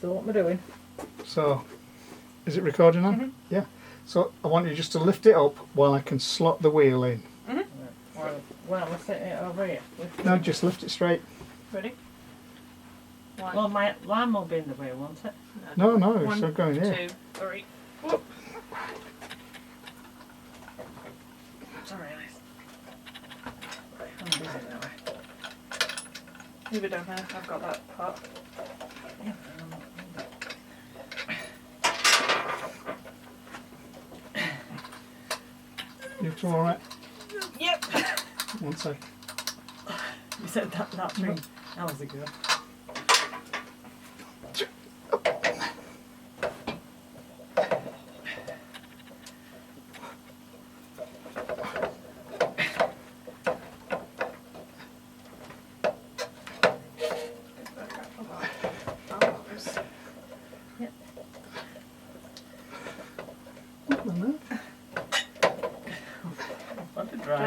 So what am I doing? So, is it recording now? Yeah. So I want you just to lift it up while I can slot the wheel in. Well, we're setting it over here. No, just lift it straight. Ready? Well, my line will be in the way, won't it? No, it's not going here. 2, 3. Whoop. Sorry, Alice. I'm busy now. Leave it down there. I've got that part. Yeah. You two all right? Yep. 1 sec. You said that ring hours ago.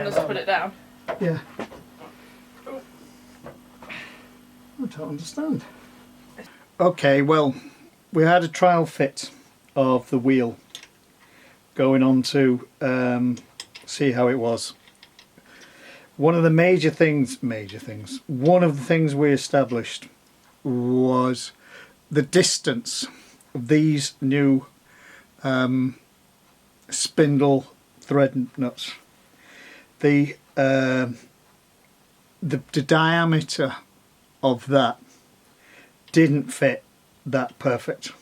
Just put it down. Yeah. I don't understand. Okay, well, we had a trial fit of the wheel going on to see how it was. One of the one of the things we established was the distance of these new spindle thread nuts. The diameter of that didn't fit that perfect.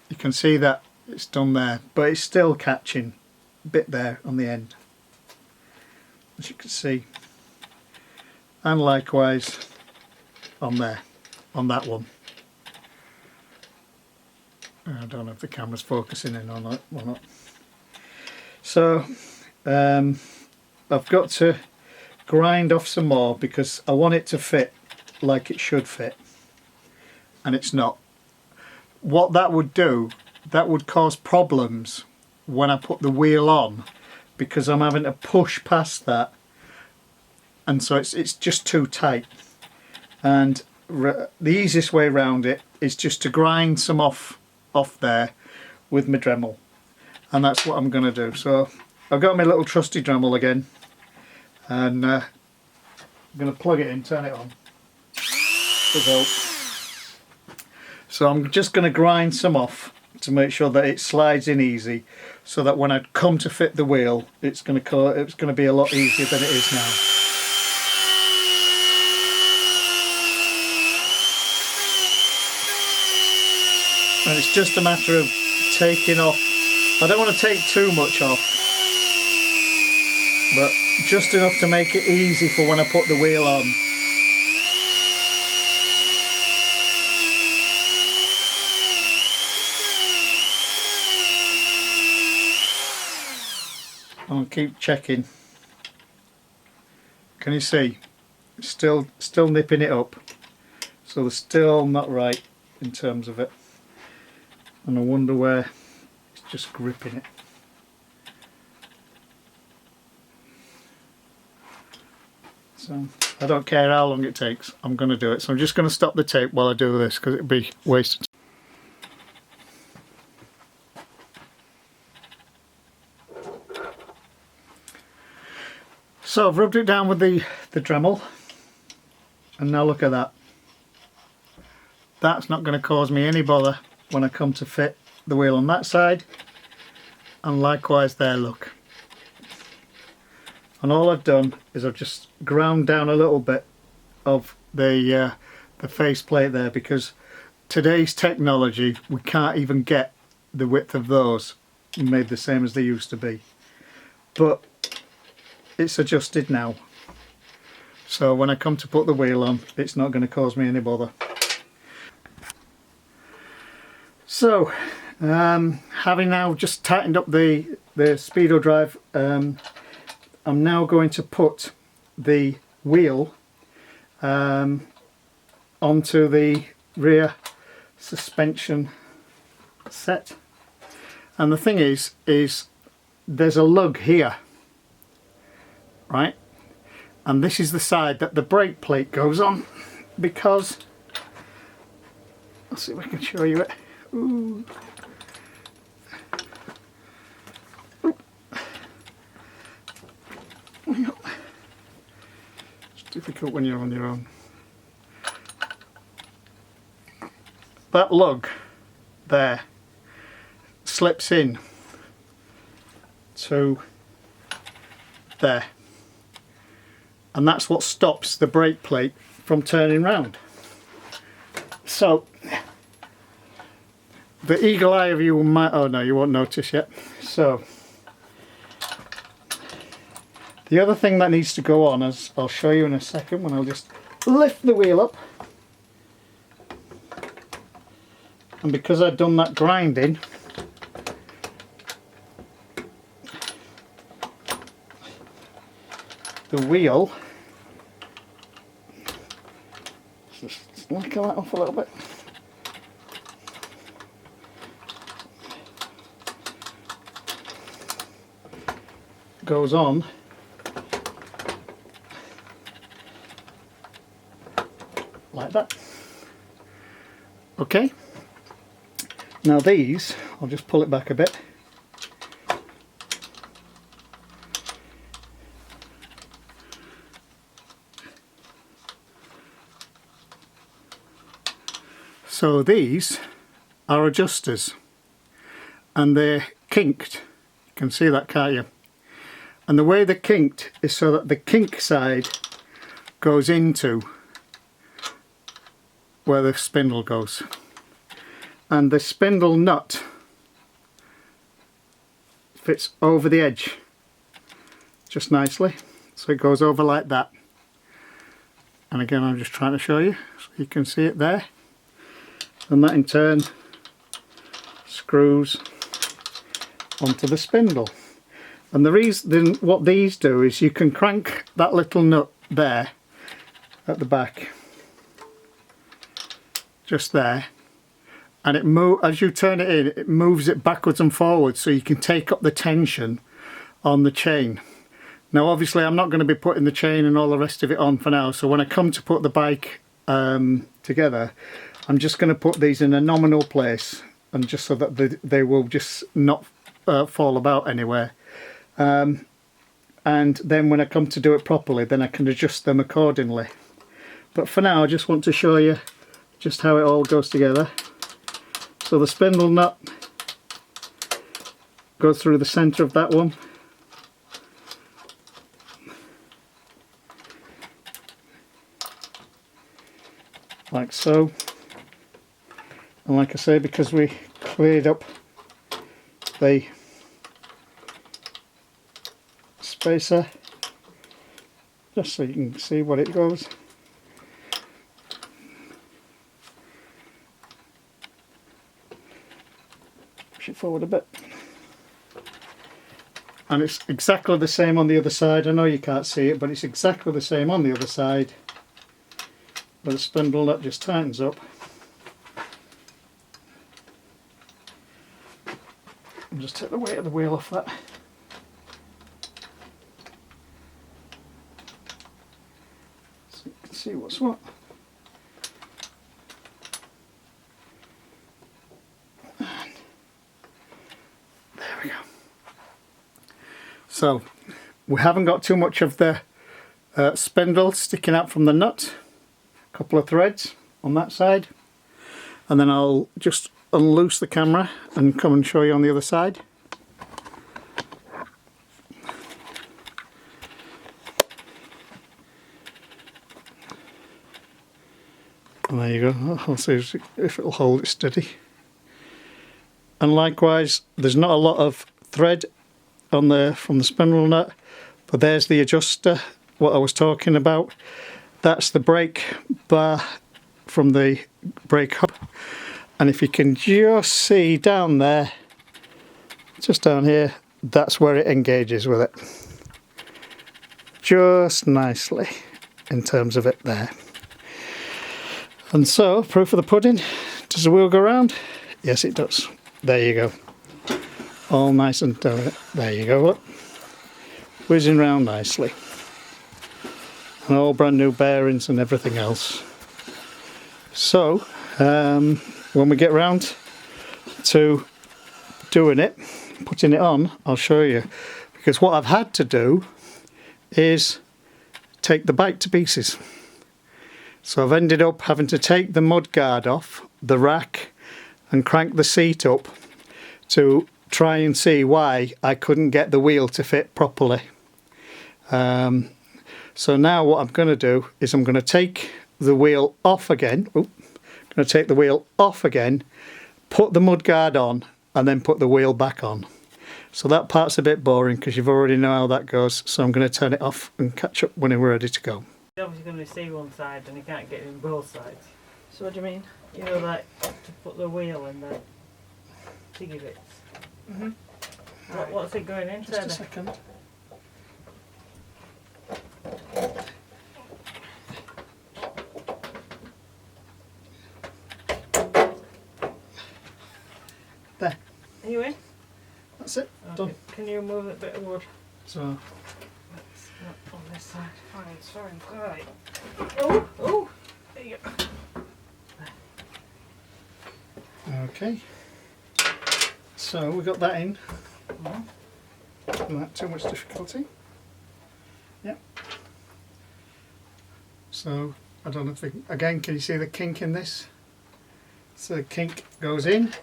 You can see that it's done there, but it's still catching a bit there on the end, as you can see, and likewise on there, on that one. I don't know if the camera's focusing in on it or not. So I've got to grind off some more because I want it to fit like it should fit, and it's not. What that would do, that would cause problems when I put the wheel on, because I'm having to push past that, and so it's just too tight. And the easiest way around it is just to grind some off there with my Dremel, and that's what I'm going to do. So I've got my little trusty Dremel again, and I'm going to plug it in, turn it on. So I'm just going to grind some off to make sure that it slides in easy, so that when I come to fit the wheel, it's going to be a lot easier than it is now. And it's just a matter of taking off. I don't want to take too much off, but just enough to make it easy for when I put the wheel on. I'll keep checking. Can you see? Still nipping it up. So they're still not right in terms of it. And I wonder where it's just gripping it. So I don't care how long it takes, I'm going to do it. So I'm just going to stop the tape while I do this, because it'd be wasted. So I've rubbed it down with the Dremel, and now look at that. That's not going to cause me any bother when I come to fit the wheel on that side, and likewise there, look. And all I've done is I've just ground down a little bit of the faceplate there, because today's technology, we can't even get the width of those made the same as they used to be. But it's adjusted now, so when I come to put the wheel on, it's not going to cause me any bother. So having now just tightened up the speedo drive, I'm now going to put the wheel onto the rear suspension set. And the thing is there's a lug here, right? And this is the side that the brake plate goes on, because, let's see if I can show you it. Ooh. It's difficult when you're on your own. That lug there slips in to there, and that's what stops the brake plate from turning round. So the eagle eye of you might, oh no, you won't notice yet. So the other thing that needs to go on, as I'll show you in a second when I'll just lift the wheel up, and because I've done that grinding, the wheel, just slacken that off a little bit. Goes on like that. Okay. Now these, I'll just pull it back a bit. So these are adjusters, and they're kinked. You can see that, can't you? And the way they're kinked is so that the kink side goes into where the spindle goes. And the spindle nut fits over the edge just nicely, so it goes over like that. And again, I'm just trying to show you so you can see it there, and that in turn screws onto the spindle. And the reason what these do is you can crank that little nut there at the back, just there, and it as you turn it in, it moves it backwards and forwards, so you can take up the tension on the chain. Now obviously I'm not going to be putting the chain and all the rest of it on for now, so when I come to put the bike together, I'm just going to put these in a nominal place, and just so that they will just not fall about anywhere. And then when I come to do it properly, then I can adjust them accordingly. But for now I just want to show you just how it all goes together. So the spindle nut goes through the centre of that one, like so. And like I say, because we cleared up the spacer, just so you can see what it goes. Push it forward a bit. And it's exactly the same on the other side. I know you can't see it, but it's exactly the same on the other side, where the spindle nut just tightens up. And just take the weight of the wheel off that. So you can see what's what. And there we go. So we haven't got too much of the spindle sticking out from the nut. A couple of threads on that side, and then I'll just unloose the camera and come and show you on the other side. And there you go. I'll see if it'll hold it steady. And likewise, there's not a lot of thread on there from the spindle nut, but there's the adjuster, what I was talking about. That's the brake bar from the brake hub. And if you can just see down there, just down here, that's where it engages with it. Just nicely in terms of it there. And so, proof of the pudding, does the wheel go round? Yes, it does. There you go. all nice and there you go, look, whizzing round nicely, and all brand new bearings and everything else. So when we get round to doing it, putting it on, I'll show you, because what I've had to do is take the bike to pieces. So I've ended up having to take the mudguard off the rack and crank the seat up to try and see why I couldn't get the wheel to fit properly. So now what I'm going to do is I'm going to take the wheel off again. I'm going to take the wheel off again, put the mudguard on, and then put the wheel back on. So that part's a bit boring because you've already know how that goes. So I'm going to turn it off and catch up when we're ready to go. You're obviously going to see one side and you can't get it in both sides. So what do you mean? You know, like to put the wheel in the thingy bits. What's it going into? Just a second. There. Are you in? That's it. Okay. Done. Can you move a bit of wood? So It's not on this side. Fine, sorry. Right. Oh, oh. There you go. okay. So we got that in. Not too much difficulty. Yep. So I don't know if again, can you see the kink in this? So the kink goes in.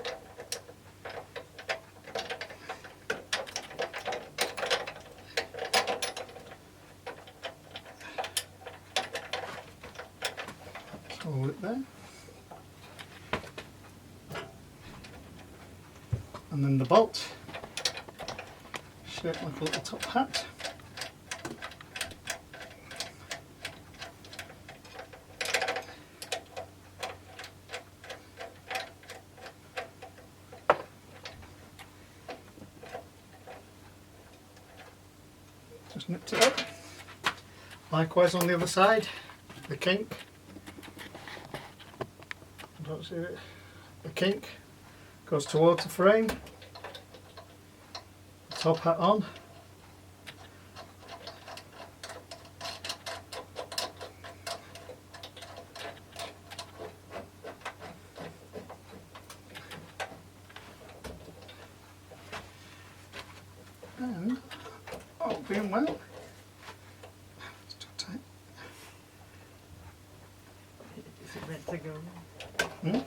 Hold it there. And then the bolt, shaped like a little top hat. Just nipped it up. Likewise on the other side, the kink. I don't see it. The kink goes towards the frame. The top hat on. And all being well. It's too tight. Is it meant to go? Hmm?